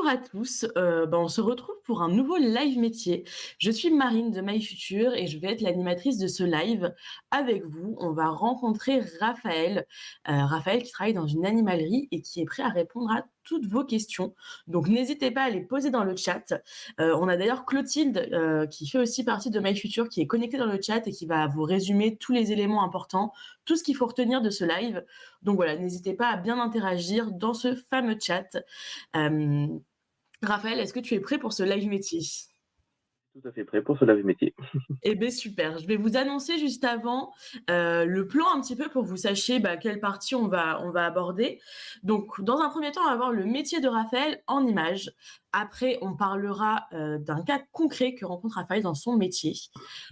à tous, on se retrouve pour un nouveau live métier. Je suis Marine de My Future et je vais être l'animatrice de ce live avec vous. On va rencontrer Raphaël qui travaille dans une animalerie et qui est prêt à répondre à toutes vos questions. Donc n'hésitez pas à les poser dans le chat. On a d'ailleurs Clotilde, qui fait aussi partie de My Future, qui est connectée dans le chat et qui va vous résumer tous les éléments importants, tout ce qu'il faut retenir de ce live. Donc voilà, n'hésitez pas à bien interagir dans ce fameux chat. Raphaël, est-ce que tu es prêt pour ce live métier? Tout à fait prêt pour ce live métier. Eh bien super, je vais vous annoncer juste avant le plan un petit peu pour que vous sachiez quelle partie on va aborder. Donc dans un premier temps, on va voir le métier de Raphaël en images. Après, on parlera d'un cas concret que rencontre Raphaël dans son métier.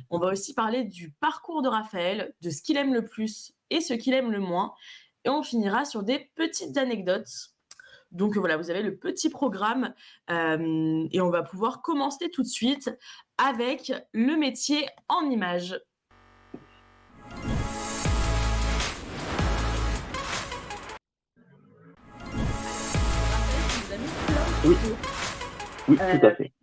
On va aussi parler du parcours de Raphaël, de ce qu'il aime le plus et ce qu'il aime le moins. Et on finira sur des petites anecdotes. Donc voilà, vous avez le petit programme et on va pouvoir commencer tout de suite avec le métier en images. Oui, oui, tout à fait.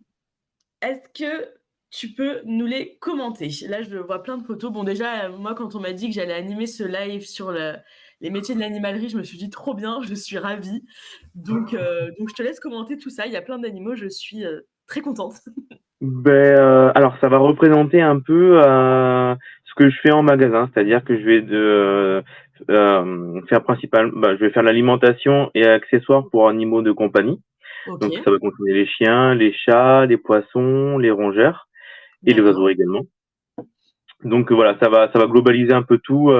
Est-ce que tu peux nous les commenter? Là, je vois plein de photos. Bon, déjà, moi, quand on m'a dit que j'allais animer ce live sur les métiers de l'animalerie, je me suis dit trop bien, je suis ravie. Donc je te laisse commenter tout ça. Il y a plein d'animaux, je suis très contente. Alors ça va représenter un peu ce que je fais en magasin, c'est-à-dire que je vais je vais faire l'alimentation et accessoires pour animaux de compagnie. Ok, Donc ça va concerner les chiens, les chats, les poissons, les rongeurs et les d'accord. oiseaux également. Donc voilà, ça va globaliser un peu tout.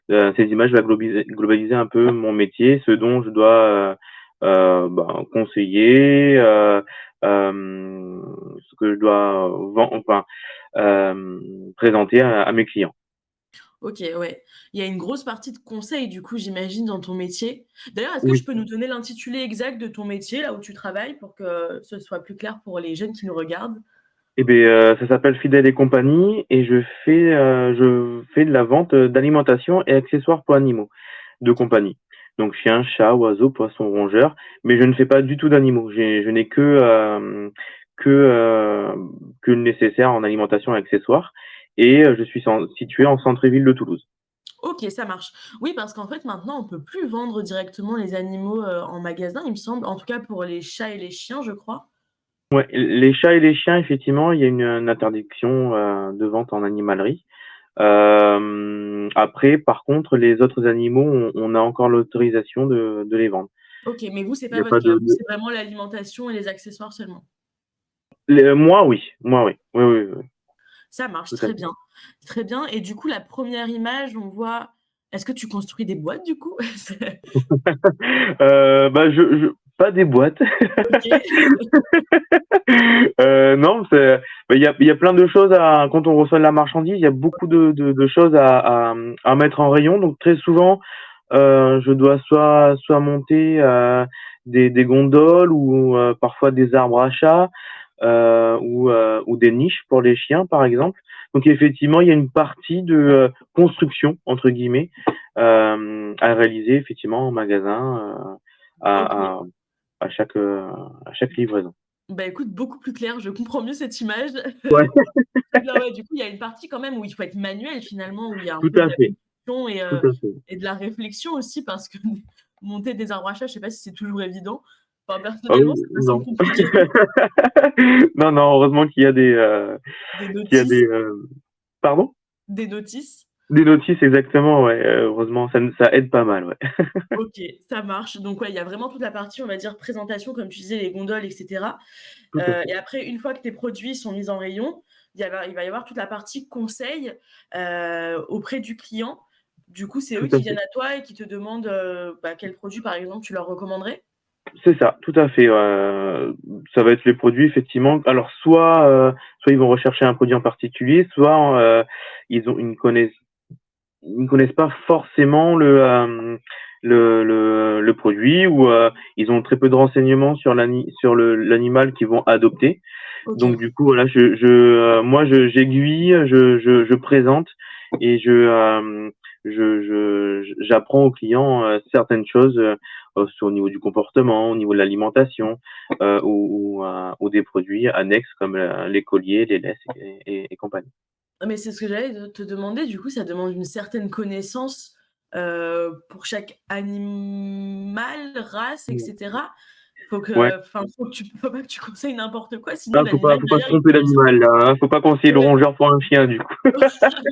Ces images va globaliser un peu mon métier, ce dont je dois conseiller, ce que je dois présenter à mes clients. Ok, ouais. Il y a une grosse partie de conseils, du coup, j'imagine, dans ton métier. D'ailleurs, est-ce que tu Oui. peux nous donner l'intitulé exact de ton métier, là où tu travailles, pour que ce soit plus clair pour les jeunes qui nous regardent? Ça s'appelle Fidèle et compagnie et je fais de la vente d'alimentation et accessoires pour animaux de compagnie. Donc chien, chat, oiseau, poisson, rongeur, mais je ne fais pas du tout d'animaux. Je n'ai que que le nécessaire en alimentation et accessoires et je suis situé en centre-ville de Toulouse. Ok, ça marche. Oui, parce qu'en fait, maintenant, on peut plus vendre directement les animaux en magasin, il me semble. En tout cas, pour les chats et les chiens, je crois. Ouais, les chats et les chiens, effectivement, il y a une interdiction de vente en animalerie. Après, par contre, les autres animaux, on a encore l'autorisation de les vendre. Ok, mais vous, c'est Il n'y pas a votre pas cas. Vous, c'est vraiment l'alimentation et les accessoires seulement. moi, oui. Moi, oui. Oui, oui, oui. Ça marche Tout à très fait. bien. Très bien. Et du coup, la première image, on voit. Est-ce que tu construis des boîtes, du coup? Pas des boîtes. Ok. Non, il y a plein de choses quand on reçoit de la marchandise, il y a beaucoup de choses à mettre en rayon. Donc, très souvent, je dois soit monter des gondoles ou parfois des arbres à chat ou des niches pour les chiens, par exemple. Donc effectivement, il y a une partie de construction entre guillemets à réaliser effectivement en magasin Ok. à, à, à chaque livraison. Bah, écoute, beaucoup plus clair, je comprends mieux cette image. Ouais, Très bien, ouais, du coup, il y a une partie quand même où il faut être manuel finalement, où il y a un tout peu de à la fait, construction tout à fait. et de la réflexion aussi parce que monter des arbres à chat, je sais pas si c'est toujours évident. Enfin, Ah personnellement, oui, ça me semble non. compliqué. Non, non, heureusement Des qu'il y a notices, des, pardon? des notices. Des notices, exactement, ouais, heureusement, ça aide pas mal, ouais. OK, ça marche. Donc ouais, il y a vraiment toute la partie, on va dire, présentation, comme tu disais, les gondoles et cetera. Tout à fait. Et après, une fois que tes produits sont mis en rayon, il va y avoir toute la partie conseil, auprès du client. Du coup, c'est eux Tout qui à viennent fait. à toi et qui te demandent, quel produit, par exemple, tu leur recommanderais? C'est ça, tout à fait. Ça va être les produits effectivement. Alors soit ils vont rechercher un produit en particulier, soit ils ne connaissent pas forcément le produit ou ils ont très peu de renseignements sur l'animal qu'ils vont adopter. OK. Donc du coup voilà, moi j'aiguille, je présente et j'apprends aux clients certaines choses soit au niveau du comportement, au niveau de l'alimentation, ou des produits annexes comme les colliers, les laisses et compagnie. Ah mais c'est ce que j'allais te demander, du coup, ça demande une certaine connaissance, pour chaque animal, race et cetera? Ouais. Faut pas que tu conseilles n'importe quoi, sinon Ah, l'animal faut pas se derrière il tromper peut dire d'animal là, hein. Faut pas conseiller le ouais, rongeur pour un chien du coup. on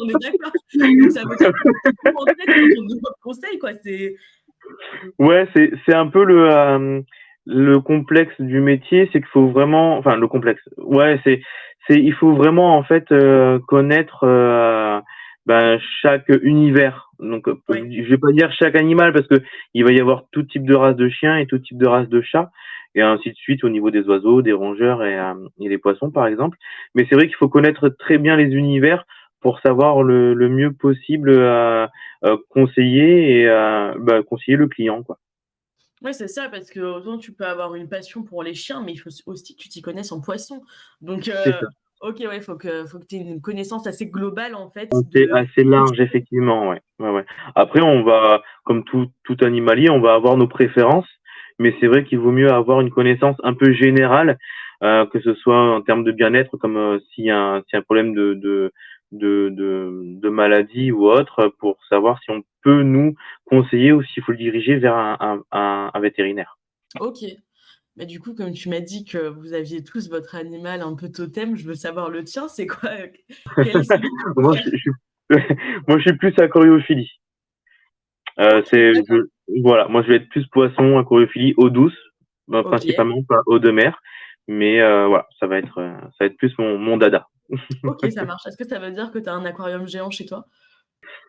est d'accord. Donc ça veut dire qu'il faut que tout en tête quand on te demande conseil quoi, c'est Ouais, c'est un peu le complexe du métier, c'est qu'il faut vraiment, enfin le complexe. Ouais, c'est il faut vraiment en fait connaître chaque univers. Donc ouais. je vais pas dire chaque animal parce que il va y avoir tout type de race de chien et tout type de race de chat et ainsi de suite au niveau des oiseaux, des rongeurs et des poissons par exemple. Mais c'est vrai qu'il faut connaître très bien les univers pour savoir le mieux possible conseiller conseiller le client quoi. Ouais, c'est ça, parce que autant tu peux avoir une passion pour les chiens, mais il faut aussi que tu t'y connaisses en poisson. Donc, C'est ça. OK, ouais, faut que tu aies une connaissance assez globale, en fait, C'est de assez tout ce que tu large fais. effectivement, ouais. Ouais, ouais. Après on va comme tout animalier, on va avoir nos préférences, mais c'est vrai qu'il vaut mieux avoir une connaissance un peu générale, que ce soit en termes de bien-être, comme s'il y a un problème de maladie ou autre, pour savoir si on peut nous conseiller ou s'il faut le diriger vers un vétérinaire. OK. Mais du coup, comme tu m'as dit que vous aviez tous votre animal un peu totem, je veux savoir le tien, c'est quoi? Quel est celui que tu Moi, préfères? je suis moi, je suis plus aquariophilie. OK, d'accord. Voilà, moi, je vais être plus poisson, aquariophilie, eau douce, OK. principalement, pas eau de mer. Mais voilà, ça va être plus mon dada. OK, ça marche. Est-ce que ça veut dire que tu as un aquarium géant chez toi?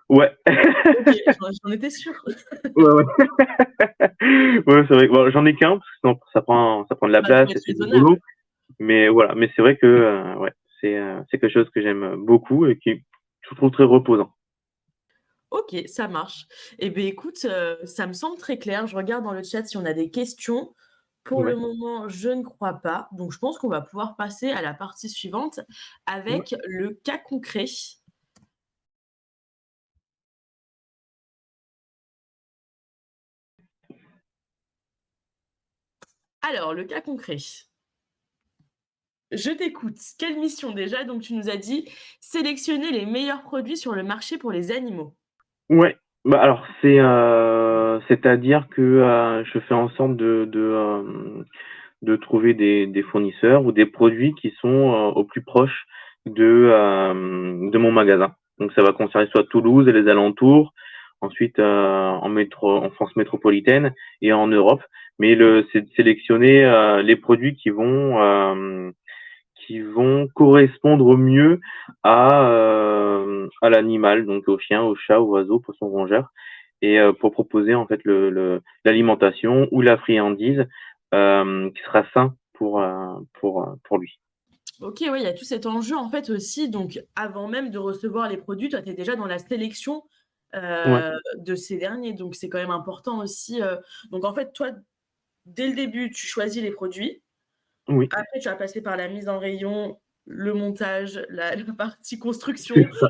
Ouais. OK, j'en étais sûre. Ouais, ouais. Ouais, c'est vrai. Bon, j'en ai qu'un, parce que sinon ça prend de la Bah, faut place et être c'est du boulot. raisonnable. Mais voilà, mais c'est vrai que ouais, c'est quelque chose que j'aime beaucoup et qui je trouve très reposant. OK, ça marche. Eh beh, écoute, ça me semble très clair. Je regarde dans le chat si on a des questions. Pour le Ouais. moment, je ne crois pas. Donc je pense qu'on va pouvoir passer à la partie suivante Ouais. avec le cas concret. Alors, le cas concret. Je t'écoute. Quelle mission déjà? Donc tu nous as dit: «Sélectionner les meilleurs produits sur le marché pour les animaux». Ouais, bah, alors c'est-à-dire que, je fais en sorte de trouver des fournisseurs ou des produits qui sont, au plus proche de mon magasin. Donc ça va concerner soit Toulouse et les alentours, ensuite, en France métropolitaine et en Europe. Mais c'est de sélectionner, les produits qui vont correspondre au mieux à l'animal, donc au chien, au chat, au oiseau, poisson rongeur, et pour proposer en fait l'alimentation ou la friandise qui sera sain pour lui. OK, ouais, il y a tout cet enjeu en fait aussi, donc avant même de recevoir les produits, toi, tu es déjà dans la sélection, Ouais, de ces derniers, donc c'est quand même important aussi, donc en fait, toi, dès le début, tu choisis les produits. oui, Après, tu vas passer par la mise en rayon, le montage, la partie c'est construction ça.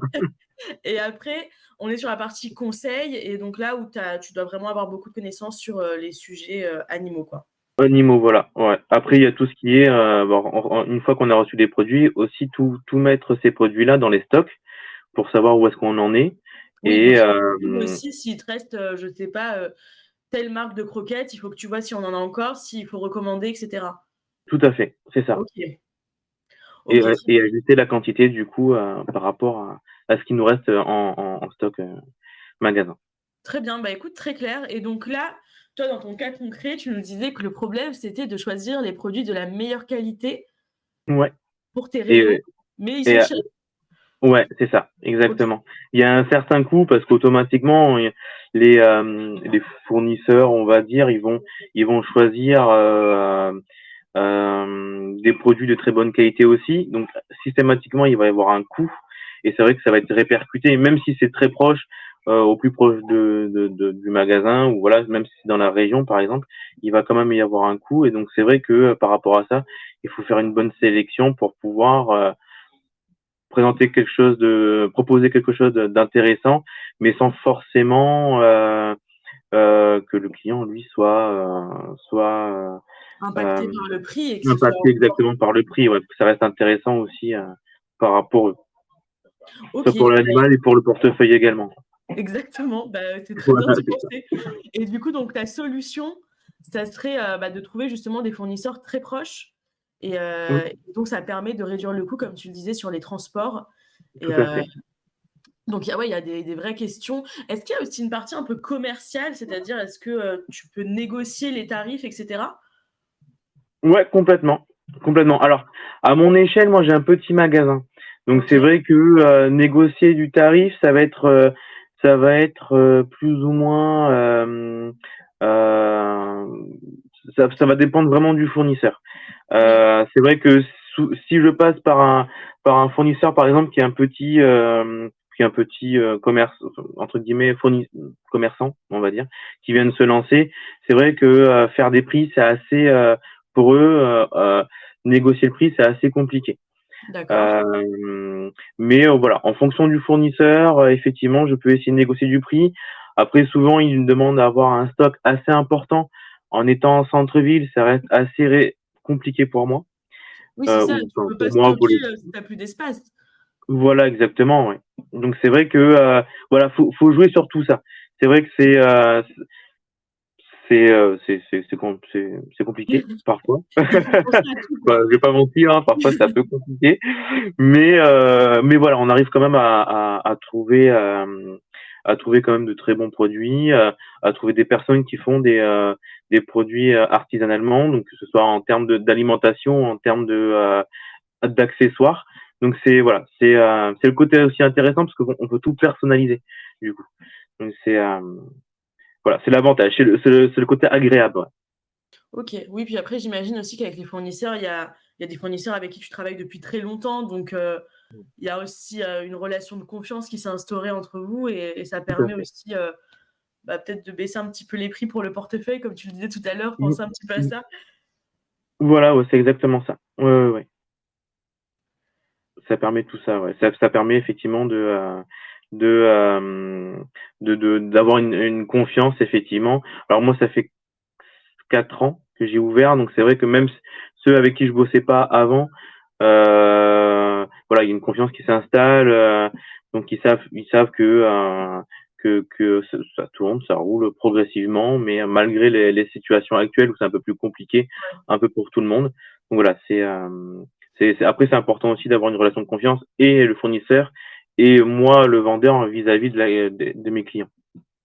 et après, on est sur la partie conseil et donc là où tu dois vraiment avoir beaucoup de connaissances sur, les sujets, animaux, quoi. Animaux, voilà, ouais. Après, OK. il y a tout ce qui est, bon, une fois qu'on a reçu des produits, aussi tout mettre ces produits-là dans les stocks pour savoir où est-ce qu'on en est. Oui, Et donc il faut que tu trouves aussi s'il te reste, je sais pas, telle marque de croquettes, il faut que tu vois si on en a encore, s'il faut recommander et cetera. tout à fait, c'est ça. OK. Et, OK, très et ajuster la quantité du coup par rapport à ce qui nous reste en stock magasin. très bien, bah, écoute, très clair et donc là, toi, dans ton cas concret, tu nous disais que le problème, c'était de choisir les produits de la meilleure qualité Ouais. pour tes Et, rayons, mais ils et sont chers. ouais, c'est ça, OK. exactement. Il y a un certain coût parce qu'automatiquement les fournisseurs, on va dire, ils vont choisir des produits de très bonne qualité aussi. Donc systématiquement, il va y avoir un coût et c'est vrai que ça va être répercuté, même si c'est très proche, au plus proche du magasin ou voilà, même si c'est dans la région par exemple, il va quand même y avoir un coût et donc c'est vrai que par rapport à ça, il faut faire une bonne sélection pour pouvoir proposer quelque chose d'intéressant, mais sans forcément que le client, lui, soit Impacté euh, par le prix et que ce soit impacté exactement par le prix, ouais, que ça reste intéressant aussi par rapport, OK, soit pour bah, l'animal et pour le portefeuille également. exactement, bah, c'est très bien Voilà, d'y c'est ça. penser et du coup, donc ta solution, ça serait, bah, de trouver justement des fournisseurs très proches Oui, et donc ça permet de réduire le coût, comme tu le disais, sur les transports et tout à fait. donc il y a des vraies questions. Est-ce qu'il y a aussi une partie un peu commerciale? C'est-à-dire, est-ce que, tu peux négocier les tarifs et cetera? Ouais, complètement, complètement. Alors, à mon échelle, moi, j'ai un petit magasin. Donc, c'est OK. vrai que négocier du tarif, ça va être plus ou moins, euh, ça va dépendre vraiment du fournisseur. Oui, C'est vrai que si je passe par un fournisseur, par exemple, qui est un petit commerce, enfin, entre guillemets, commerçant, on va dire, qui vient de se lancer, c'est vrai que faire des prix, c'est assez, pour eux, négocier le prix, c'est assez compliqué. d'accord. Euh, mais voilà, en fonction du fournisseur, effectivement, je peux essayer de négocier du prix. Après, souvent, ils me demandent d'avoir un stock assez important. En étant en centre-ville, ça reste assez compliqué pour moi. Oui, c'est ça, Ou tu enfin, peux pas pour moi, pour stocker, les. si tu as plus d'espace. Voilà, exactement, ouais. Donc c'est vrai que voilà, faut jouer sur tout ça. C'est vrai que c'est compliqué parfois. Il faut penser à tout, Bah, quoi. je vais pas mentir, hein, parfois c'est un peu compliqué, mais voilà, on arrive quand même à trouver quand même de très bons produits, à trouver des personnes qui font des produits artisanalement, donc que ce soit en termes d'alimentation, en termes d'accessoires. Donc c'est voilà, c'est le côté aussi intéressant parce qu'on peut tout personnaliser du coup. Donc voilà, c'est l'avantage, c'est le côté agréable. Ouais. OK. Oui, puis après, j'imagine aussi qu'avec les fournisseurs, il y a des fournisseurs avec qui tu travailles depuis très longtemps, donc il y a aussi, une relation de confiance qui s'est instaurée entre vous et ça Tout à permet fait. aussi, bah, peut-être de baisser un petit peu les prix pour le portefeuille, comme tu le disais tout à l'heure, Mm, penser un petit peu à mm. ça. Voilà, ouais, c'est exactement ça. Ouais, ouais, ouais. Ça permet tout ça, ouais. Ça permet effectivement de, d'avoir une confiance, effectivement. Alors moi, ça fait 4 ans que j'ai ouvert, donc c'est vrai que même ceux avec qui je bossais pas avant, voilà, il y a une confiance qui s'installe, donc ils savent que ça tourne, ça roule progressivement, mais malgré les situations actuelles où c'est un peu plus compliqué, un peu pour tout le monde. Donc voilà, après c'est important aussi d'avoir une relation de confiance et le fournisseur et moi le vendeur vis-à-vis de mes clients.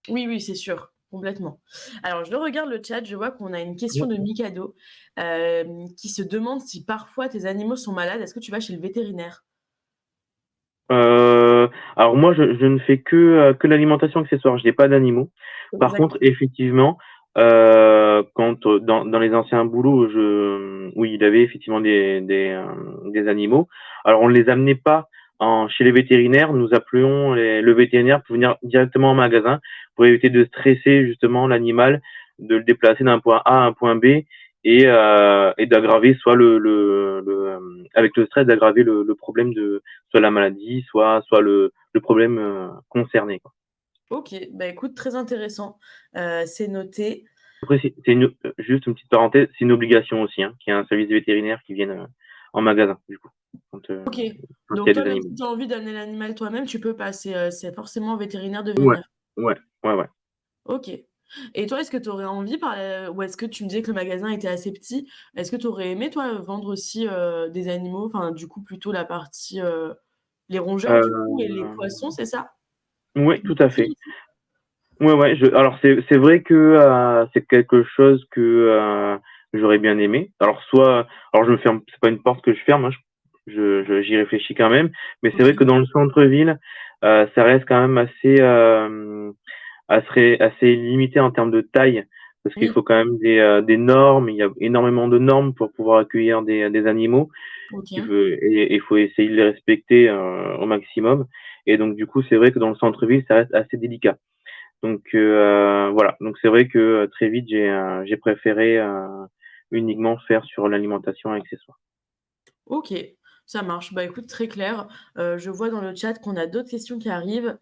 Oui, oui, c'est sûr, complètement. Alors je regarde le chat, je vois qu'on a une question Ouais. de Mikado, qui se demande si parfois tes animaux sont malades. Est-ce que tu vas chez le vétérinaire? Alors moi, je ne fais que l'alimentation accessoire. Je n'ai pas d'animaux. Par contre, Exactement. effectivement, quand dans les anciens boulots, où il avait effectivement des animaux. Alors on ne les amenait pas chez les vétérinaires. Nous appelions le vétérinaire pour venir directement au magasin pour éviter de stresser justement l'animal, de le déplacer d'un point A à un point B et d'aggraver soit avec le stress d'aggraver le problème de soit la maladie, soit le problème concerné, quoi. OK, bah, écoute, très intéressant, c'est noté. Après, juste une petite parenthèse, c'est une obligation aussi, hein, qu'il y ait un service vétérinaire qui vienne en magasin, du coup, quand, OK, il y donc a toi, des même animaux. si tu as envie d'amener l'animal toi-même, tu peux pas, c'est forcément au vétérinaire de Ouais, venir? ouais, ouais, ouais. OK, et toi, est-ce que tu aurais envie ou est-ce que tu me disais que le magasin était assez petit, est-ce que tu aurais aimé, toi, vendre aussi, des animaux? Enfin, du coup, plutôt la partie, les rongeurs, du coup, et les poissons, c'est ça? Ouais, Les tout à fait. reptiles? Ouais, ouais. Alors c'est vrai que c'est quelque chose que j'aurais bien aimé. Alors je me ferme, c'est pas une porte que je ferme, hein, j'y réfléchis quand même. Mais c'est vrai OK. que dans le centre-ville, ça reste quand même assez limité en termes de taille, parce qu'il Oui, faut quand même des normes. Il y a énormément de normes pour pouvoir accueillir des animaux. OK. Et il faut essayer de les respecter au maximum. Et donc du coup, c'est vrai que dans le centre-ville, ça reste assez délicat. Donc voilà, donc c'est vrai que très vite j'ai préféré uniquement faire sur l'alimentation accessoire. OK, ça marche. Bah, écoute, très clair. Je vois dans le chat qu'on a d'autres questions qui arrivent.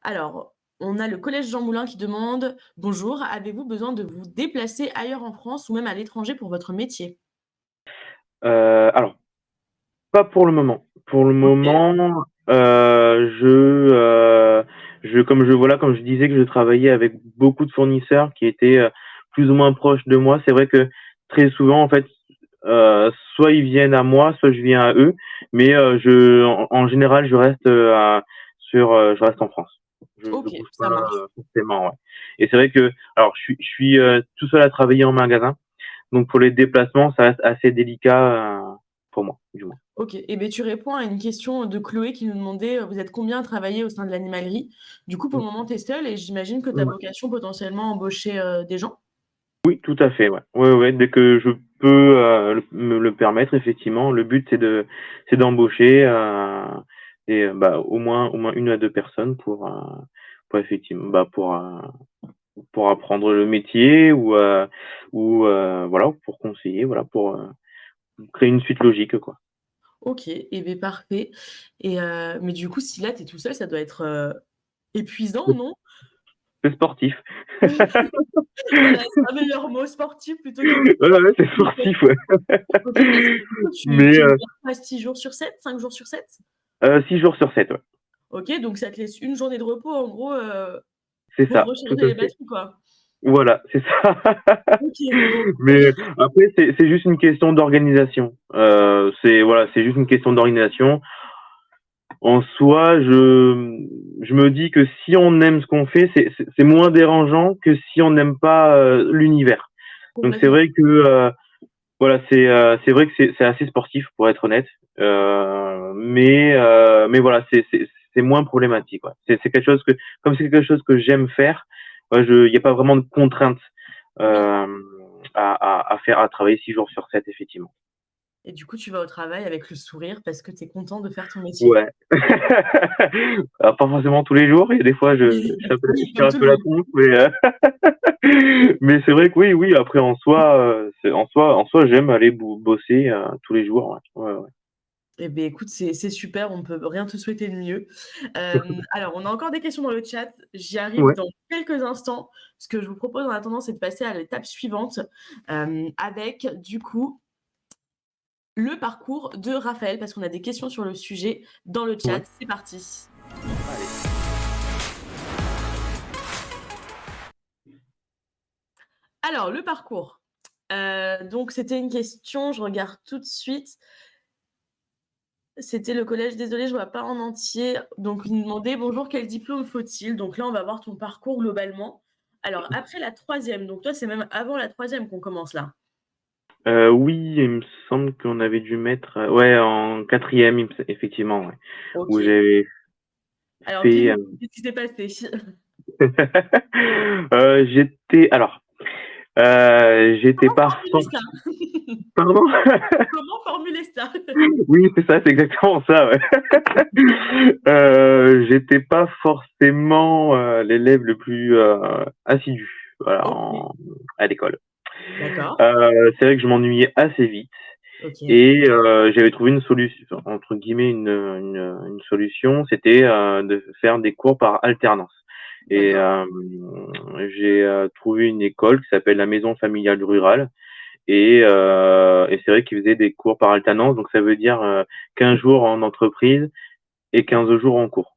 Alors On a le collège Jean Moulin qui demande: «Bonjour, avez-vous besoin de vous déplacer ailleurs en France ou même à l'étranger pour votre métier?» Alors, pas pour le moment. Pour le OK, moment, comme voilà, comme je disais que je travaillais avec beaucoup de fournisseurs qui étaient, plus ou moins proches de moi, c'est vrai que très souvent, en fait, soit ils viennent à moi, soit je viens à eux, mais en général, je reste en France. Je OK, bouge pas, ça marche. forcément, ouais. Et c'est vrai que alors je suis, tout seul à travailler en magasin, donc pour les déplacements, ça reste assez délicat, pour moi, du moins. OK et beh, tu réponds à une question de Chloé qui nous demandait, vous êtes combien à travailler au sein de l'animalerie? Du coup, pour le Mmh. moment, tu es seule et j'imagine que tu as Ouais. vocation potentiellement à embaucher, des gens? Oui, tout à fait, ouais. Ouais, ouais, dès que je peux, me le permettre, effectivement, le but c'est d'embaucher, bah, au moins 1 à 2 personnes pour effectivement, bah, pour apprendre le métier voilà, pour conseiller, voilà, pour créer une suite logique, quoi. OK et beh, parfait et mais du coup, si là, tu es tout seul, ça doit être, épuisant, C'est non? c'est sportif. Voilà, c'est un meilleur mot, sportif plutôt Ouais, qu'épuisant. ouais, c'est OK. sportif, ouais. OK, parce que du coup, tu Mais ne viens pas 6 jours sur 7, 5 jours sur 7. 6 jours sur 7, ouais. OK, donc ça te laisse une journée de repos en gros, C'est pour ça, tout recharger à les fait. batteries, quoi. Voilà, c'est ça. OK, bon, Mais après, c'est juste une question d'organisation. C'est juste une question d'organisation. En soi, je me dis que si on aime ce qu'on fait, c'est moins dérangeant que si on n'aime pas l'univers. Donc c'est complètement. vrai que voilà, c'est vrai que c'est assez sportif pour être honnête. Mais voilà, c'est moins problématique. Ouais. C'est quelque chose que comme c'est quelque chose que j'aime faire, il y a pas vraiment de contraintes Oui euh, à faire à travailler 6 jours sur 7 effectivement. et du coup, tu vas au travail avec le sourire parce que tu es content de faire ton métier. Ouais. Alors, pas forcément tous les jours, il y a des fois je Oui, tire comme un tout peu le la monde. tronche, mais mais c'est vrai que oui, oui, après en soi j'aime aller bosser tous les jours. Ouais. Ouais, ouais. Eh beh, écoute, c'est super, on peut rien te souhaiter de mieux. Alors, on a encore des questions dans le chat. J'y arrive Ouais. dans quelques instants. Ce que je vous propose en attendant, c'est de passer à l'étape suivante, avec du coup le parcours de Raphaël, parce qu'on a des questions sur le sujet dans le chat. Ouais. C'est parti. Allez. Alors, le parcours. Donc c'était une question, je regarde tout de suite. C'était le collège, désolée, je vois pas en entier. Donc il nous demandait: «Bonjour, quel diplôme faut-il?» Donc là, on va voir ton parcours globalement. Alors après la troisième, donc toi, c'est même avant la troisième qu'on commence là? Oui, il me semble qu'on avait dû mettre, ouais, en quatrième, effectivement, ouais, où OK. j'avais Alors fait, dis-nous, qu'est-ce qui s'est passé? j'étais Comment pas formuler forc ça? pardon? Comment formuler ça? Oui, c'est ça, c'est exactement ça, ouais. J'étais pas forcément, l'élève le plus, assidu, voilà, OK, à l'école. d'accord. C'est vrai que je m'ennuyais assez vite OK, et j'avais trouvé une solution entre guillemets une solution, c'était, de faire des cours par alternance et d'accord. j'ai, trouvé une école qui s'appelle la Maison familiale rurale et c'est vrai qu'ils faisaient des cours par alternance, donc ça veut dire, 15 jours en entreprise et 15 jours en cours.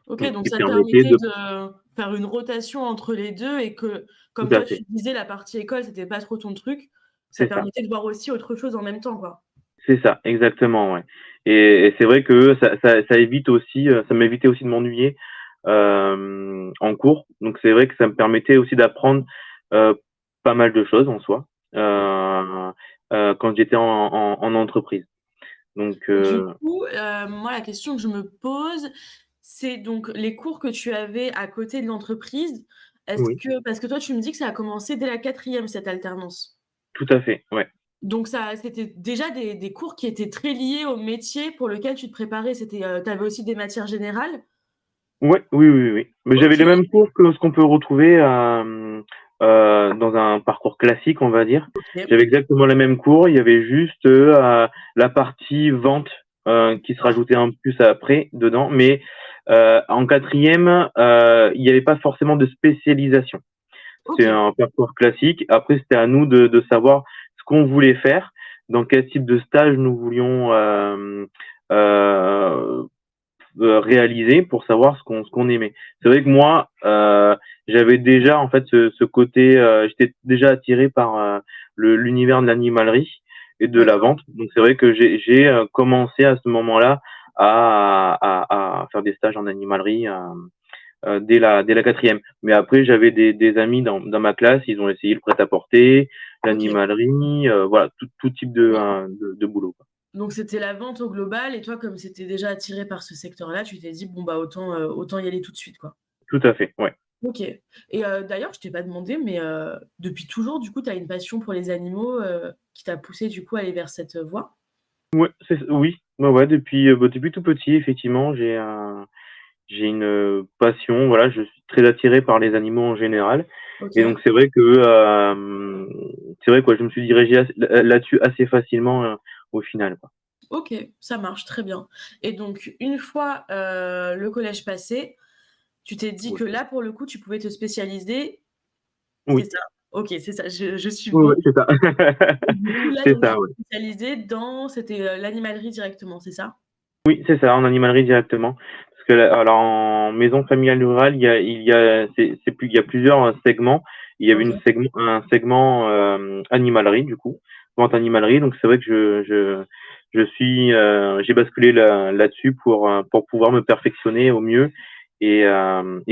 OK, Donc ce donc qui ça te permettait permettait de de faire une rotation entre les 2 et que, tout comme à toi tu fait, disais la partie école, c'était pas trop ton truc, ça c'est ça. permettait de voir aussi autre chose en même temps, quoi. C'est ça, exactement, ouais. Et c'est vrai que ça évite aussi, ça m'évitait aussi de m'ennuyer, en cours. Donc c'est vrai que ça me permettait aussi d'apprendre, heu, pas mal de choses en soi, OK. quand j'étais en entreprise. Donc Du coup, moi la question que je me pose, c'est donc les cours que tu avais à côté de l'entreprise, est-ce oui, que parce que toi tu me dis que ça a commencé dès la quatrième cette alternance. tout à fait, ouais. Donc ça c'était déjà des cours qui étaient très liés au métier pour lequel tu te préparais? C'était, tu avais aussi des matières générales? Ouais, oui, oui, oui. Mais j'avais OK, les mêmes cours que ce qu'on peut retrouver, dans un parcours classique, on va dire. OK, J'avais exactement les mêmes cours, il y avait juste, la partie vente, qui se d'accord. rajoutait un plus après dedans, mais En quatrième, il n'y avait pas forcément de spécialisation. Ok, C'était un parcours classique. Après, c'était à nous de savoir ce qu'on voulait faire, dans quel type de stage nous voulions euh, réaliser pour savoir ce qu'on aimait. C'est vrai que moi, j'avais déjà en fait ce côté, j'étais déjà attiré par l'univers de l'animalerie et de la d'accord. vente. Donc c'est vrai que j'ai commencé à ce moment-là à faire des stages en animalerie dès la quatrième. Mais après, j'avais des amis dans ma classe, ils ont essayé le prêt-à-porter, Ok. l'animalerie, voilà, tout type Oui. de boulot, quoi. Donc c'était la vente au global et toi, comme c'était déjà attiré par ce secteur-là, tu t'es dit: «Bon, bah, autant y aller tout de suite», quoi. Tout à fait, ouais. OK et d'ailleurs, je t'ai pas demandé, mais depuis toujours, du coup, tu as une passion pour les animaux, qui t'a poussé, du coup, à aller vers cette voie? Ouais, oui, ouais, ouais, depuis tout petit, effectivement, j'ai une passion. Voilà, je suis très attiré par les animaux en général, et OK. donc c'est vrai quoi, je me suis dirigé là-dessus assez facilement au final, quoi. OK, ça marche, très bien et donc une fois, le collège passé, tu t'es dit Oui, que là, pour le coup, tu pouvais te spécialiser, c'est oui, ça? OK, c'est ça, je suis ouais, bon ouais, c'est ça, et du coup, là, c'est donc tu ça, t'es ouais. spécialisée dans c'était, l'animalerie directement, c'est ça? Oui, c'est ça, en animalerie directement. Parce que alors en maison familiale rurale, il y a plusieurs segments. Il y avait OK. un segment animalerie du coup, vente animalerie. Donc c'est vrai que j'ai basculé là-dessus pour pouvoir me perfectionner au mieux et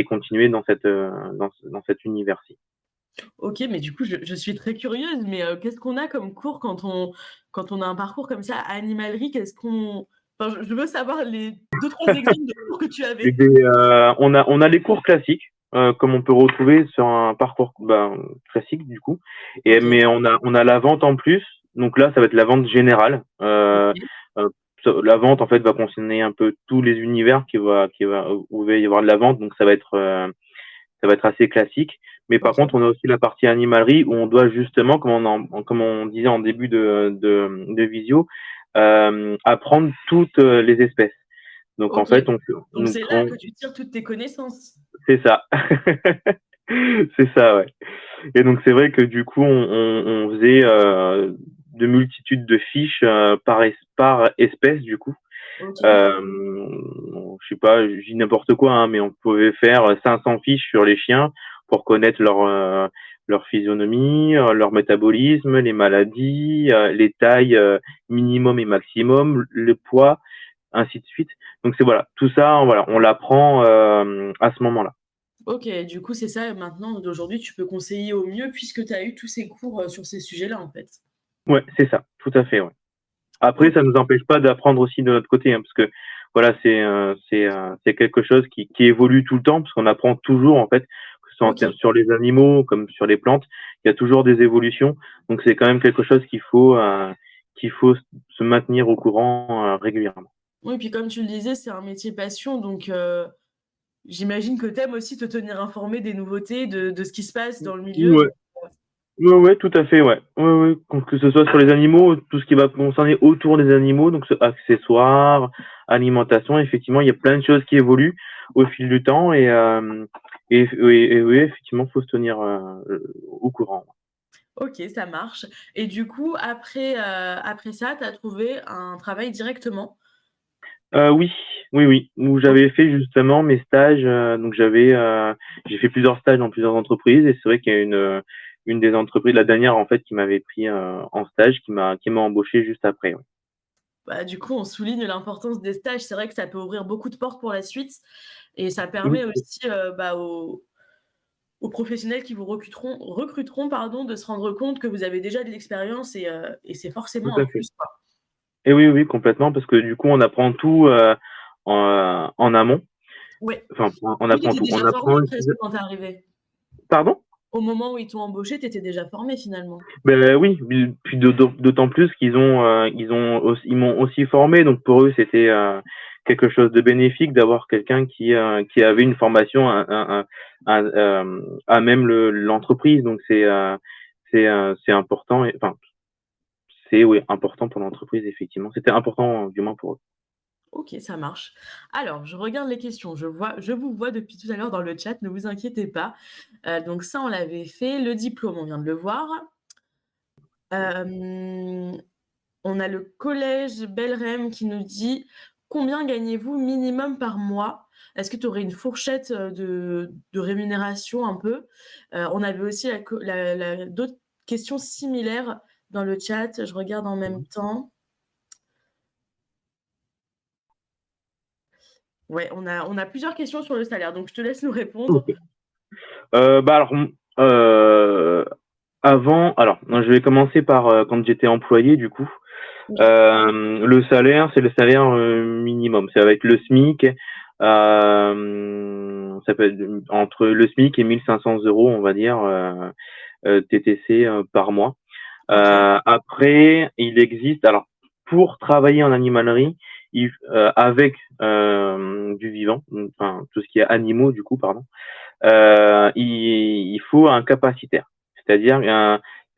continuer dans cet univers-ci. OK, mais du coup, je suis très curieuse, mais qu'est-ce qu'on a comme cours quand on a un parcours comme ça, animalerie? Qu'est-ce qu'on enfin, je veux savoir les deux trois exemples de cours que tu Et avais. on a les cours classiques, comme on peut retrouver sur un parcours classique du coup. OK, Mais on a la vente en plus. Donc là, ça va être la vente générale. OK, Euh, la vente en fait va concerner un peu tous les univers où il va y avoir de la vente. Donc ça va être assez classique. Mais par OK, contre, on a aussi la partie animalerie où on doit justement, comme on disait en début de visio, apprendre toutes les espèces. Donc en OK. fait, Donc nous c'est là prenons. que tu tires toutes tes connaissances? C'est ça. C'est ça, ouais. Et donc c'est vrai que du coup, on faisait de multitudes de fiches par espèce du coup. OK, Je sais pas, je dis n'importe quoi, hein, mais on pouvait faire 500 fiches sur les chiens pour connaître leur physionomie, leur métabolisme, les maladies, les tailles minimum et maximum, le poids, ainsi de suite. Donc c'est voilà, tout ça, voilà, on l'apprend à ce moment-là. OK, du coup, c'est ça maintenant d'aujourd'hui, tu peux conseiller au mieux puisque tu as eu tous ces cours, sur ces sujets-là, en fait? Ouais, c'est ça, tout à fait, ouais. Après, ça OK, nous empêche pas d'apprendre aussi de notre côté, hein, parce que voilà, c'est quelque chose qui évolue tout le temps, parce qu'on apprend toujours en fait, que ce soit OK. sur les animaux comme sur les plantes, il y a toujours des évolutions. Donc c'est quand même quelque chose qu'il faut se maintenir au courant régulièrement. Oui, puis comme tu le disais, c'est un métier passion, donc j'imagine que tu aimes aussi te tenir informé des nouveautés, de ce qui se passe dans le milieu, Ouais, donc ouais, ouais, tout à fait, ouais. Ouais, ouais. Que ce soit sur les animaux, tout ce qui va concerner autour des animaux, donc accessoires, alimentation, effectivement, il y a plein de choses qui évoluent au fil du temps et oui, effectivement, faut se tenir au courant. OK, ça marche et du coup après ça, tu as trouvé un travail directement? Oui, oui, oui, où OK. j'avais fait justement mes stages, donc j'ai fait plusieurs stages dans plusieurs entreprises, et c'est vrai qu'il y a une des entreprises, la dernière en fait, qui m'avait pris en stage, qui m'a embauché juste après, ouais. Bah, du coup, on souligne l'importance des stages. C'est vrai que ça peut ouvrir beaucoup de portes pour la suite et ça Oui, permet aussi, bah, aux professionnels qui vous recruteront pardon, de se rendre compte que vous avez déjà de l'expérience et c'est tout forcément un à fait. plus, quoi. Et oui, oui, complètement, parce que du coup, on apprend tout en amont. Ouais. Enfin, on Oui, tu apprend étais tout. On déjà formé apprend. presque quand tu es arrivé? Pardon? Au moment où ils t'ont embauché, tu étais déjà formé finalement? Ben oui, puis d'autant plus ils m'ont aussi formé, donc pour eux, c'était quelque chose de bénéfique d'avoir quelqu'un qui avait une formation à même l'entreprise. Donc c'est important. Enfin, c'est oui important pour l'entreprise, effectivement. C'était important du moins pour eux. OK, ça marche. Alors, je regarde les questions. Je vous vois depuis tout à l'heure dans le chat, ne vous inquiétez pas. Donc ça, on l'avait fait. Le diplôme, on vient de le voir. Hem, on a le collège Belrem qui nous dit: «Combien gagnez-vous minimum par mois?» Est-ce que tu aurais une fourchette, de rémunération un peu? On avait aussi la d'autres questions similaires dans le chat. Je regarde en même temps. Ouais, on a plusieurs questions sur le salaire, donc je te laisse nous répondre. OK. Bah, alors, avant alors, je vais commencer par, quand j'étais employé du coup. Oui, Le salaire, c'est le salaire, minimum. Ça va être le SMIC, ça peut être entre le SMIC et 1 500 € on va dire, TTC, par mois. OK, Après, il existe alors pour travailler en animalerie, avec, du vivant, enfin tout ce qui est animaux du coup, pardon, il faut un capacitaire. C'est-à-dire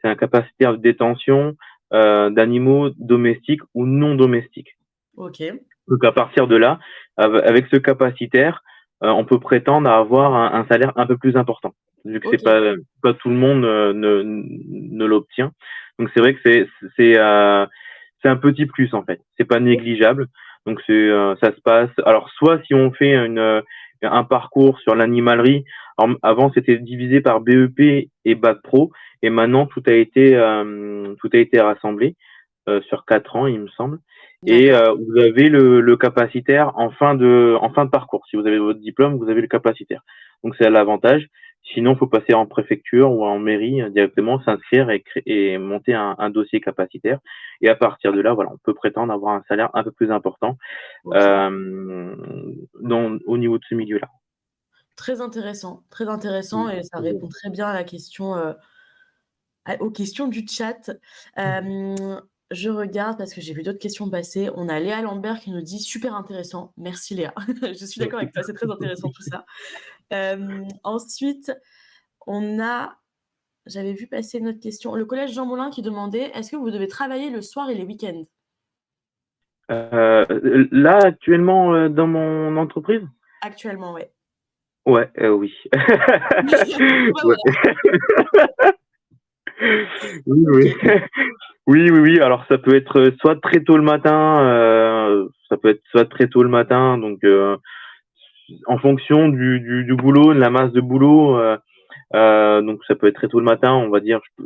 c'est un capacitaire de détention, d'animaux domestiques ou non domestiques. OK, Donc à partir de là, avec ce capacitaire, on peut prétendre à avoir un salaire un peu plus important, vu que c'est OK, pas tout le monde, ne l'obtient. Donc c'est vrai que c'est un petit plus en fait. C'est pas négligeable. Donc ça se passe. Alors soit si on fait un parcours sur l'animalerie, avant c'était divisé par BEP et bac pro, et maintenant tout a été rassemblé sur 4 ans, il me semble. Et d'accord. vous avez le capacitaire en fin de parcours. Si vous avez votre diplôme, vous avez le capacitaire. Donc c'est l'avantage. Sinon, il faut passer en préfecture ou en mairie directement, s'inscrire et monter un dossier capacitaire. Et à partir de là, voilà, on peut prétendre avoir un salaire un peu plus important OK. au niveau de ce milieu-là. Très intéressant et ça répond très bien à la question, aux questions du chat. Je regarde parce que j'ai vu d'autres questions passer. On a Léa Lambert qui nous dit: «Super intéressant». Merci Léa. Je suis d'accord avec toi, c'est très intéressant tout ça. Ensuite, on a j'avais vu passer une autre question. Le collège Jean Moulin qui demandait: «Est-ce que vous devez travailler le soir et les week-ends?» Là, actuellement, dans mon entreprise? Actuellement, ouais. Ouais, oui. Bon, bah, Ouais. voilà. Oui, oui. OK, Oui, oui, oui. Alors ça peut être soit très tôt le matin, ça peut être soit très tôt le matin, donc en fonction du boulot, de la masse de boulot, donc ça peut être très tôt le matin, on va dire, je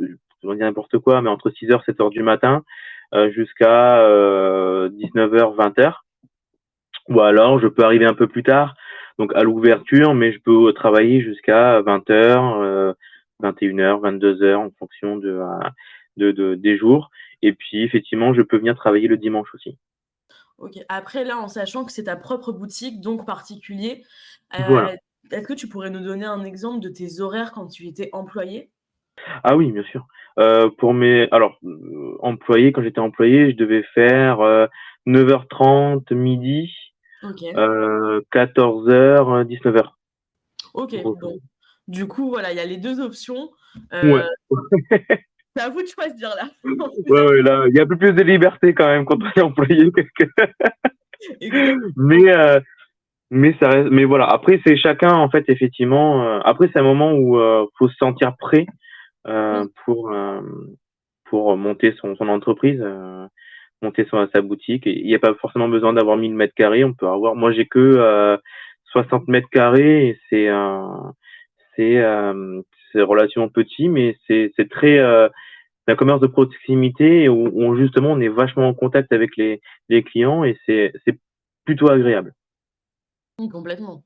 vais dire n'importe quoi, mais entre 6 heures 7 heures du matin, jusqu'à 19 heures 20 heures. Ou alors je peux arriver un peu plus tard, donc à l'ouverture, mais je peux travailler jusqu'à 20 heures, 21 heures, 22 heures en fonction des jours. Et puis effectivement, je peux venir travailler le dimanche aussi. OK. Après là, en sachant que c'est ta propre boutique, donc particulier, Voilà. est-ce que tu pourrais nous donner un exemple de tes horaires quand tu étais employé? Ah oui, bien sûr. Pour mes alors, employés, quand j'étais employé, je devais faire, 9h30, midi, OK. 14h, 19h. OK, Grosso bon. Du coup, voilà, il y a les 2 options. Ouais. Heu, c'est à vous de choisir là. Vous Ouais, êtes ouais, là, il y a un peu plus de liberté quand même quand on est employé exactement. mais mais voilà, après c'est chacun en fait effectivement, après c'est un moment où, faut se sentir prêt, Mmh. pour monter son entreprise, monter sa boutique, et il y a pas forcément besoin d'avoir 1 000 m². On peut avoir moi j'ai que, 60 m², et c'est, c'est relativement petit, mais c'est très, un commerce de proximité où justement on est vachement en contact avec les clients, et c'est plutôt agréable. Complètement.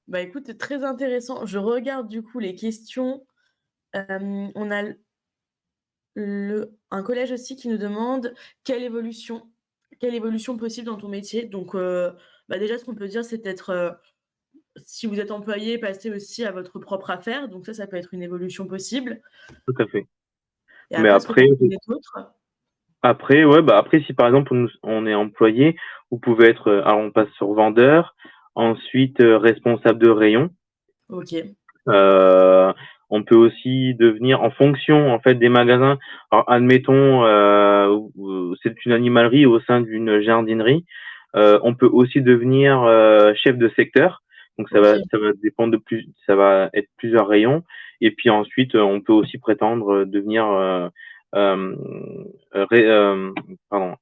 Bah, écoute, c'est très intéressant. Je regarde du coup les questions. On a un collège aussi qui nous demande: «Quelle évolution possible dans ton métier?» Donc, bah, déjà ce qu'on peut dire, c'est peut-être, si vous êtes employé, passer aussi à votre propre affaire, donc ça peut être une évolution possible. Tout à fait. Et Mais après, est-ce que tu après en connais d'autres? ouais, bah, après si par exemple on est employé, vous pouvez être, alors on passe sur vendeur, ensuite, responsable de rayon. OK, Heu, on peut aussi devenir en fonction en fait des magasins. Alors admettons, c'est une animalerie au sein d'une jardinerie. On peut aussi devenir chef de secteur. Donc OK. ça va dépendre ça va être plusieurs rayons. Et puis ensuite, on peut aussi prétendre devenir euh, ré- euh, pardon,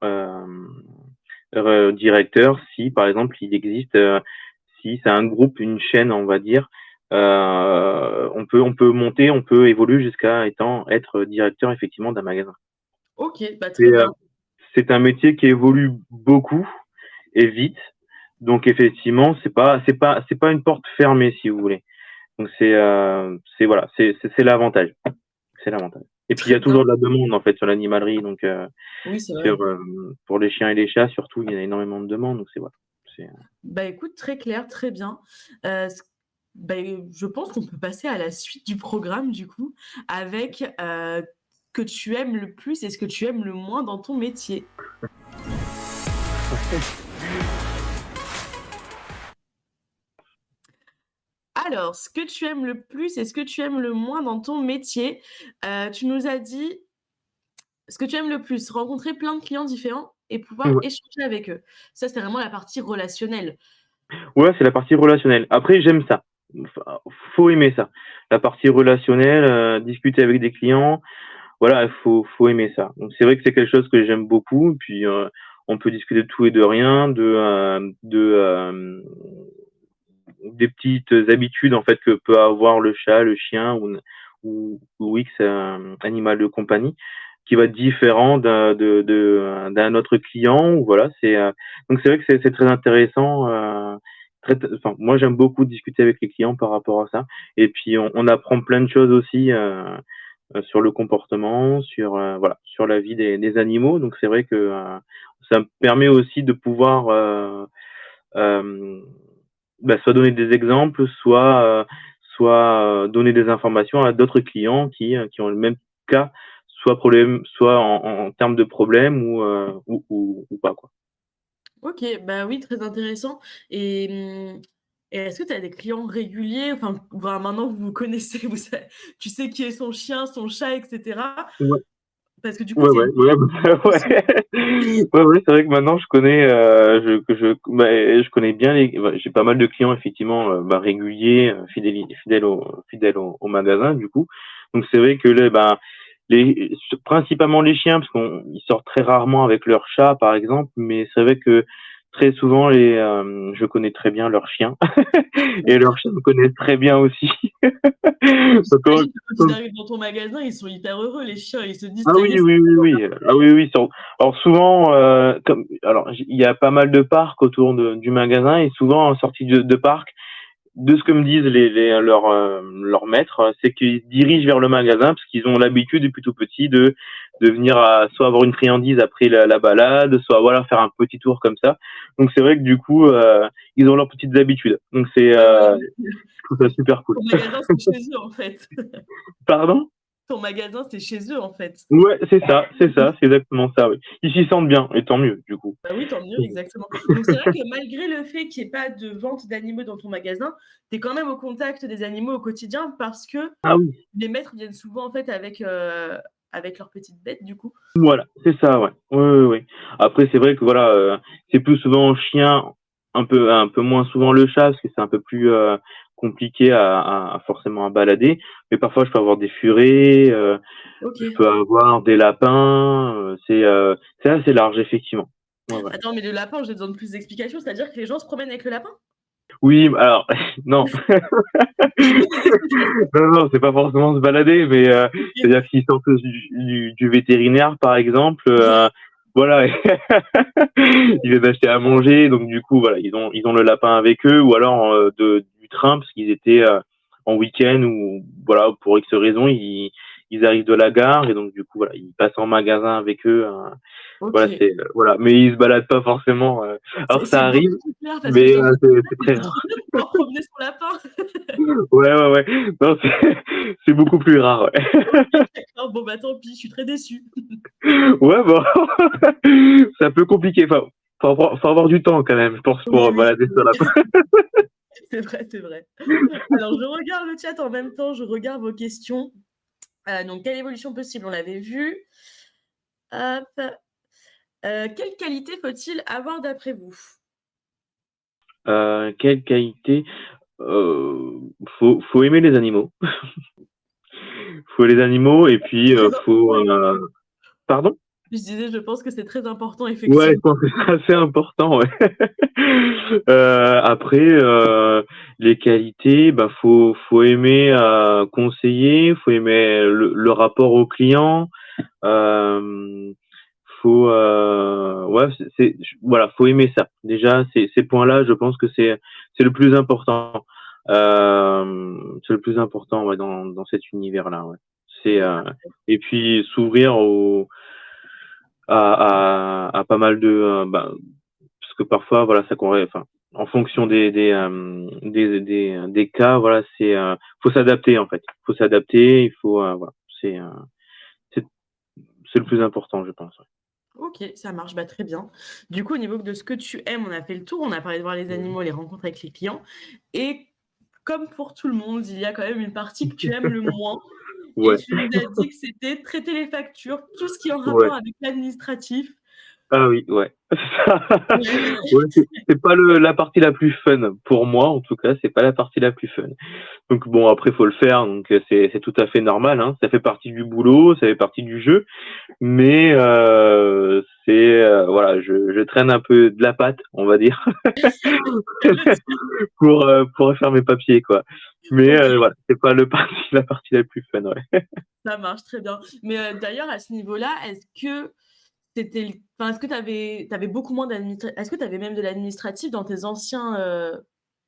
directeur si, par exemple, il existe, si c'est un groupe, une chaîne, on va dire, on peut monter, on peut évoluer jusqu'à être directeur effectivement d'un magasin. OK, bah, C'est très bien. c'est un métier qui évolue beaucoup et vite. Donc effectivement, c'est pas une porte fermée si vous voulez. Donc c'est voilà, c'est l'avantage. C'est l'avantage. Et puis il y Très a bien. toujours de la demande en fait sur l'animalerie, donc Oui, c'est vrai. sur pour les chiens et les chats surtout, il y a énormément de demandes, donc c'est voilà. C'est Bah, écoute, très clair, très bien. Ce bah, je pense qu'on peut passer à la suite du programme du coup, avec, ce que tu aimes le plus et ce que tu aimes le moins dans ton métier. Alors, ce que tu aimes le plus et ce que tu aimes le moins dans ton métier, tu nous as dit ce que tu aimes le plus, rencontrer plein de clients différents et pouvoir ouais. échanger avec eux. Ça, c'est vraiment la partie relationnelle. Ouais, c'est la partie relationnelle. Après, j'aime ça. Enfin, faut aimer ça. La partie relationnelle, discuter avec des clients, voilà, faut aimer ça. Donc c'est vrai que c'est quelque chose que j'aime beaucoup. Puis on peut discuter de tout et de rien, des petites habitudes en fait que peut avoir le chat, le chien ou X animal de compagnie qui va être différent d'un autre client ou voilà donc c'est vrai que c'est très intéressant enfin moi j'aime beaucoup discuter avec les clients par rapport à ça et puis on apprend plein de choses aussi sur le comportement sur voilà sur la vie des animaux donc c'est vrai que ça me permet aussi de pouvoir euh, soit donner des exemples, soit donner des informations à d'autres clients qui ont le même cas, soit en termes de problème ou pas quoi. OK, bah, oui, très intéressant et et est-ce que tu as des clients réguliers? Enfin, voilà, maintenant vous vous connaissez, tu sais qui est son chien, son chat et cetera? Ouais, Parce que du coup, ouais, c'est ouais, une ouais, aussi. ouais, ouais, c'est vrai que maintenant je connais, je connais bien j'ai pas mal de clients effectivement réguliers, fidèles au magasin du coup. Donc c'est vrai que principalement les chiens, parce qu'ils sortent très rarement avec leur chat, par exemple, mais c'est vrai que très souvent, je connais très bien leurs chiens, et leurs chiens me connaissent très bien aussi. Donc, J'imagine que quand ils arrivent dans ton magasin, ils sont hyper heureux, les chiens, ils se disent: ah «Ça y est, oui, c'est oui, oui, bon». oui, ah oui, oui. Alors souvent, il y a pas mal de parcs autour du magasin, et souvent en sortie de parc, de ce que me disent leurs maîtres, c'est qu'ils se dirigent vers le magasin parce qu'ils ont l'habitude depuis tout petit de venir soit avoir une friandise après la balade, soit voilà faire un petit tour comme ça. Donc c'est vrai que du coup, ils ont leurs petites habitudes. Donc Ouais, voilà, je trouve ça super cool. ton magasin, c'est chez eux, en fait. Pardon? Ton magasin, c'est chez eux, en fait. Ouais, c'est exactement ça. Oui. Ils s'y sentent bien, et tant mieux du coup. Bah oui, tant mieux, exactement. Donc c'est vrai que malgré le fait qu'il y ait pas de vente d'animaux dans ton magasin, tu es quand même au contact des animaux au quotidien parce que Ah oui. les maîtres viennent souvent, en fait, avec leurs petites bêtes, du coup. Voilà, c'est ça, ouais. Oui, oui, oui. Après, c'est vrai que voilà, c'est plus souvent chien, un peu moins souvent le chat, parce que c'est un peu plus compliqué forcément à balader. Mais parfois, je peux avoir des furets, je OK. peux avoir des lapins. C'est assez large, effectivement. Ouais, ouais. Attends, mais le lapin, j'ai besoin de plus d'explications, c'est-à-dire que les gens se promènent avec le lapin? Oui, alors non, Je veux des explications. non, non, c'est pas forcément se balader, mais OK. c'est-à-dire qu'ils sortent du vétérinaire, par exemple, voilà, ils viennent acheter à manger, donc du coup, voilà, ils ont le lapin avec eux, ou alors du train, parce qu'ils étaient en week-end, ou voilà, pour X raison, ils arrivent de la gare, et donc du coup, voilà, ils passent en magasin avec eux, voilà, OK. voilà, mais ils se baladent pas forcément, alors C'est ça arrive, beaucoup plus clair parce que mais j'étais en train de me dire: c'est «Mais très c'est trop rare. bien de pouvoir promener son lapin». Ouais, ouais, ouais. Non, c'est beaucoup plus rare, ouais. OK, d'accord, bon, bah, tant pis, je suis très déçue. Ouais, bon, c'est un peu compliqué. Enfin, faut avoir du temps quand même, je pense, Oui, pour oui, balader c'est sur la vrai. C'est vrai, c'est vrai. Alors je regarde le chat en même temps, je regarde vos questions. Donc quelle évolution possible? On l'avait vu. Hop, quelle qualité faut-il avoir d'après vous? Quelle qualité? Heu, faut aimer les animaux. Faut les animaux et C'est puis, très faut, important, pardon? je disais, je pense que c'est très important, Ouais, je effectivement. pense que c'est assez important, ouais. Après, les qualités, bah, faut aimer, conseiller, faut aimer le rapport au client, hem, faut, ouais, voilà, faut aimer ça. Déjà, ces points-là, je pense que c'est le plus important. C'est le plus important, ouais, dans cet univers-là, ouais. C'est, Bon, et puis s'ouvrir à pas mal de, parce que parfois, voilà, ça corré enfin, en fonction des cas, voilà, faut s'adapter, en fait. Faut s'adapter, il faut, voilà, c'est c'est le plus important, je pense, ouais. OK, ça marche, bah, très bien. Du coup, au niveau de ce que tu aimes, on a fait le tour. On a parlé de voir les Mmh. animaux, les rencontres avec les clients et comme pour tout le monde, il y a quand même une partie que tu aimes le moins et Ouais, tu nous as dit que c'était traiter les factures, tout ce qui est en ouais. rapport avec l'administratif. Ah oui, ouais. C'est ça. Ouais, Ouais, c'est pas la partie la plus fun. Pour moi, en tout cas, c'est pas la partie la plus fun. Donc bon, après, faut le faire, donc c'est tout à fait normal, hein. Ça fait partie du boulot, ça fait partie du jeu. Mais voilà, je traîne un peu de la patte, on va dire, je le dire. pour faire mes papiers, quoi. Mais OK, voilà, c'est pas la partie la plus fun, ouais. ça marche très bien. Mais, d'ailleurs à ce niveau-là, est-ce que c'était l enfin, est-ce que tu avais beaucoup moins est-ce que tu avais même de l'administratif dans tes anciens,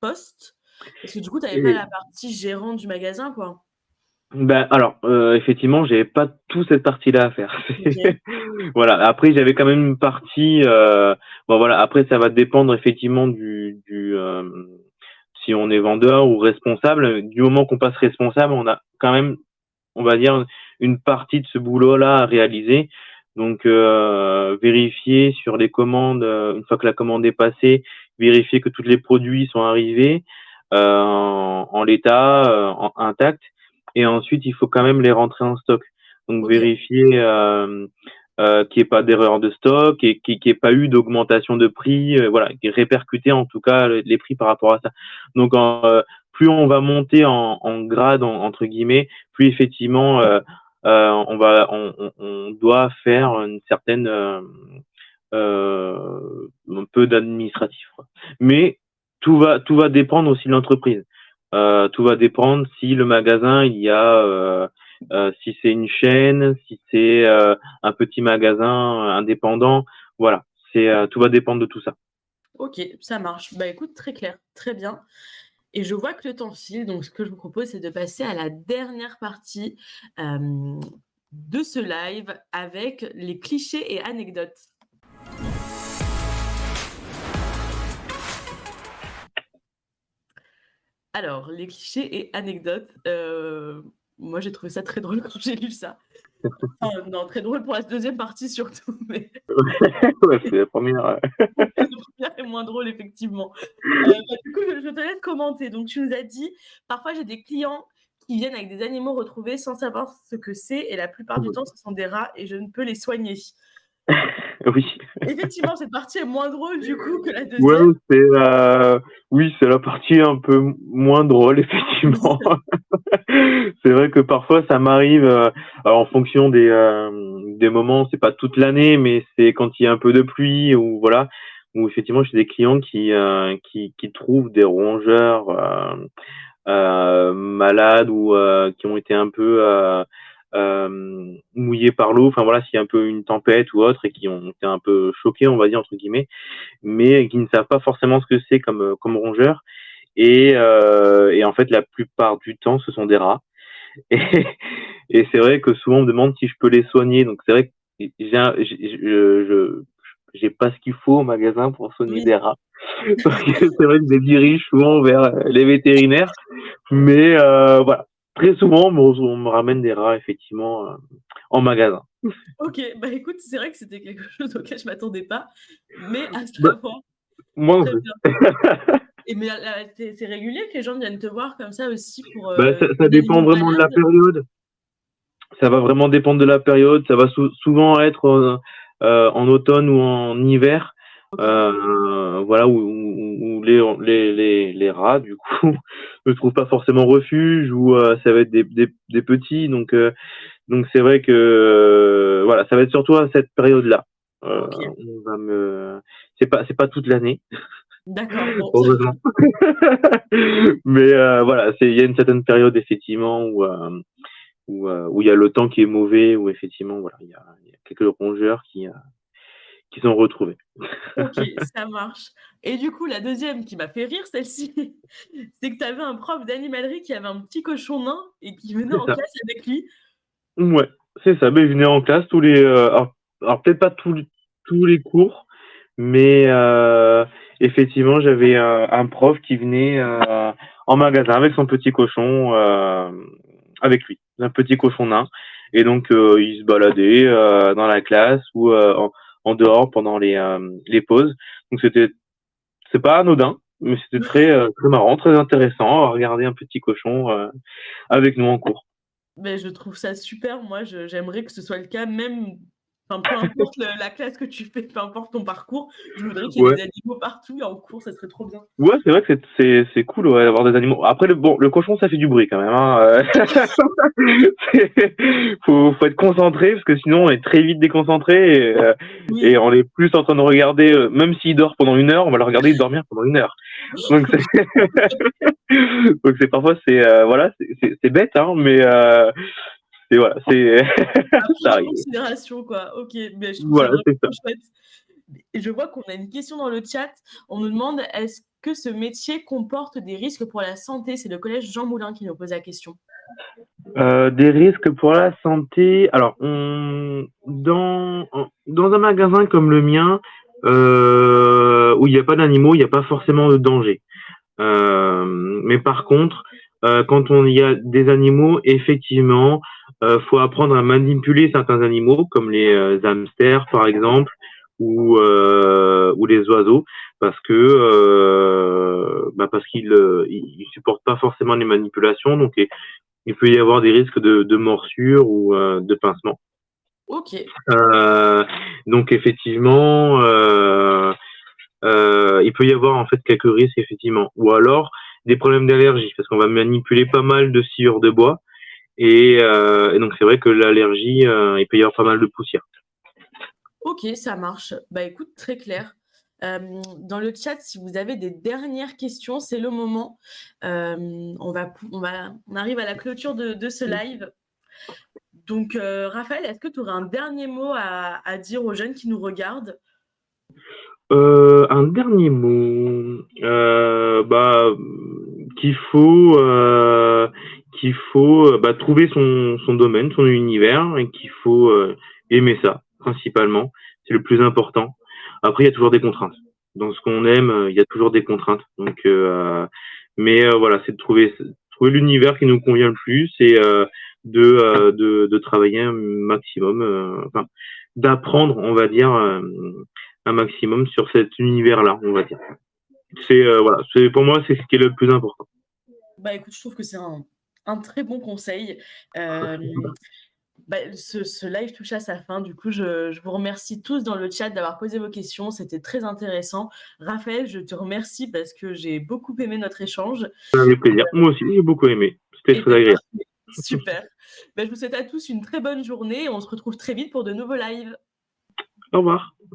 postes? Parce que du coup, tu avais pas Et la partie gérante du magasin, quoi? ben, alors, effectivement, j'avais pas tout cette partie-là à faire. OK, Voilà, après j'avais quand même une partie, bon voilà, après ça va dépendre effectivement si on est vendeur ou responsable. Du moment qu'on passe responsable, on a quand même, on va dire, une partie de ce boulot-là à réaliser. Donc, vérifier sur les commandes, une fois que la commande est passée, vérifier que tous les produits sont arrivés en l'état, intact. Et ensuite, il faut quand même les rentrer en stock. Donc, OK, vérifier qu'il n'y ait pas d'erreur de stock et qu'il n'y ait pas eu d'augmentation de prix, voilà, répercuter en tout cas les prix par rapport à ça. Donc, plus on va monter en grade, entre guillemets, plus effectivement, on doit faire une certaine, un peu d'administratif, quoi. Mais tout va dépendre aussi de l'entreprise. Tout va dépendre si le magasin, il y a, si c'est une chaîne, si c'est un petit magasin indépendant, voilà. Tout va dépendre de tout ça. OK, ça marche. Bah, écoute, très clair, très bien et je vois que le temps file, donc ce que je vous propose, c'est de passer à la dernière partie, hem, de ce live avec les clichés et anecdotes. Alors, les clichés et anecdotes, moi j'ai trouvé ça très drôle quand j'ai lu ça. Enfin non, très drôle pour la deuxième partie surtout, mais Ouais, c'est la première. la première est moins drôle effectivement. Bah, du coup, je te laisse commenter. Donc tu nous as dit: «Parfois j'ai des clients qui viennent avec des animaux retrouvés sans savoir ce que c'est et la plupart du temps ce sont des rats et je ne peux les soigner». Oui. Effectivement, cette partie est moins drôle du coup que la Ouais, deuxième. oui, c'est la partie un peu moins drôle, effectivement. C'est vrai que parfois ça m'arrive, alors en fonction des moments, c'est pas toute l'année, mais c'est quand il y a un peu de pluie ou voilà, où effectivement j'ai des clients qui trouvent des rongeurs malades ou qui ont été un peu mouillés par l'eau. Enfin voilà, s'il y a un peu une tempête ou autre et qui ont été un peu choqués, on va dire entre guillemets, mais qui ne savent pas forcément ce que c'est comme rongeur. Et en fait, la plupart du temps, ce sont des rats. Et, et c'est vrai que souvent on me demande si je peux les soigner. Donc c'est vrai que j'ai pas ce qu'il faut au magasin pour soigner Oui, des rats. Donc c'est vrai que je les dirige souvent vers les vétérinaires. Mais voilà, très souvent on me ramène des rats effectivement en magasin. OK. Bah, écoute, c'est vrai que c'était quelque chose auquel je m'attendais pas, mais à Bah, savoir moi non très plus. bien. Et mais c'est régulier que les gens viennent te voir comme ça aussi pour, Bah, ça des dépend animaux vraiment de la malades? période. Ça va vraiment dépendre de la période. Ça va souvent être en automne ou en hiver. OK. Voilà, où les rats, du coup, ne trouvent pas forcément refuge ou ça va être des petits. Donc c'est vrai que voilà, ça va être surtout à cette période-là. OK, On va me c'est pas toute l'année, d'accord, bon, ça va. heureusement. Mais voilà, il y a une certaine période effectivement où il y a le temps qui est mauvais, où effectivement voilà, il y a quelques rongeurs qui sont retrouvés. OK, ça marche et du coup, la deuxième qui m'a fait rire celle-ci, c'est que tu avais un prof d'animalerie qui avait un petit cochon nain et qui venait C'est en ça. classe avec lui. Ouais, c'est ça. Ben, ils venaient en classe tous les alors peut-être pas tous les cours, mais effectivement, j'avais un prof qui venait en magasin avec son petit cochon avec lui, un petit cochon nain. Et donc, il se baladait dans la classe ou en dehors pendant les pauses. Donc, c'est pas anodin, mais c'était très marrant, très intéressant à regarder un petit cochon avec nous en cours. Mais je trouve ça super, moi j'aimerais que ce soit le cas même enfin peu importe la classe que tu fais, peu importe ton parcours, je voudrais qu'il y ait Ouais. des animaux partout et en cours, ça serait trop bien. Ouais, c'est vrai que c'est cool, ouais, d'avoir des animaux. Après, le cochon, ça fait du bruit quand même, hein. Faut être concentré parce que sinon on est très vite déconcentré et Oui, on est plus en train de regarder, même s'il dort pendant 1 heure, on va le regarder dormir pendant 1 heure. Donc c'est donc c'est parfois voilà, c'est bête, hein, mais c'est voilà, c'est à ça prendre en arrive. considération quoi. OK, mais je trouve ça Voilà, vraiment c'est ça. trop chouette et je vois qu'on a une question dans le chat. On nous demande: «Est-ce que ce métier comporte des risques pour la santé?» C'est le collège Jean Moulin qui nous pose la question. Des risques pour la santé. Alors, dans un magasin comme le mien, où il n'y a pas d'animaux, il n'y a pas forcément de danger. Mais par contre, quand on y a des animaux, effectivement, faut apprendre à manipuler certains animaux, comme les hamsters par exemple, ou les oiseaux, parce que parce qu'ils supportent pas forcément les manipulations, donc il peut y avoir des risques de morsure ou de pincement. OK, Euh, donc effectivement, il peut y avoir en fait quelques risques effectivement, ou alors des problèmes d'allergie, parce qu'on va manipuler pas mal de sciure de bois, et donc c'est vrai que l'allergie, il peut y avoir pas mal de poussière. OK, ça marche. Bah, écoute, très clair. Dans le chat, si vous avez des dernières questions, c'est le moment. On arrive à la clôture de ce live. Donc, Raphaël, est-ce que tu aurais un dernier mot à dire aux jeunes qui nous regardent? Un dernier mot, qu'il faut, trouver son domaine, son univers, et qu'il faut aimer ça principalement. C'est le plus important. Après, il y a toujours des contraintes. Dans ce qu'on aime, il y a toujours des contraintes. Donc, mais voilà, c'est de trouver l'univers qui nous convient le plus et de travailler un maximum, enfin, d'apprendre, on va dire. Un maximum sur cet univers-là, on va dire. Voilà, pour moi, c'est ce qui est le plus important. Bah, écoute, je trouve que c'est un très bon conseil. Hem, Bah, ce live touche à sa fin. Du coup, je vous remercie tous dans le chat d'avoir posé vos questions. C'était très intéressant. Raphaël, je te remercie parce que j'ai beaucoup aimé notre échange. Avec plaisir. Moi aussi, j'ai beaucoup aimé. C'était Et très bah, agréable. parfait, super. Bah, je vous souhaite à tous une très bonne journée et on se retrouve très vite pour de nouveaux lives. Au revoir.